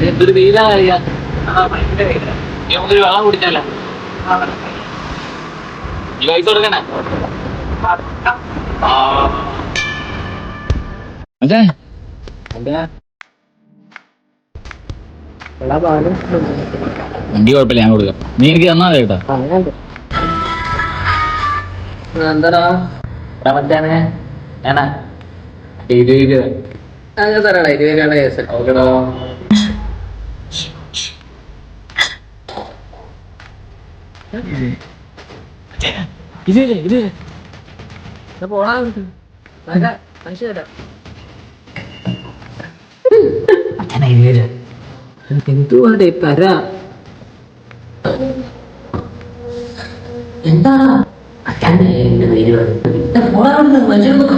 എന്തൊരു വെയിലാ അറിയാ. നമുക്കൊരു വെള്ളം കുടിച്ചാല ഈ പൈസ കൊടുക്കണേ. അതെ വണ്ടി കുഴപ്പമില്ല, ഞാൻ കൊടുക്കാം. നീ എനിക്ക് തന്നാ കേട്ടാ. എന്താടാ മച്ചാനെ ഏനാ 20 അങ്ങനെ തരാടാ. 20 കേസ് ഓക്കെടാ. പോടാ എന്തുവാടേ പര എന്താ മനുഷ്യർക്ക്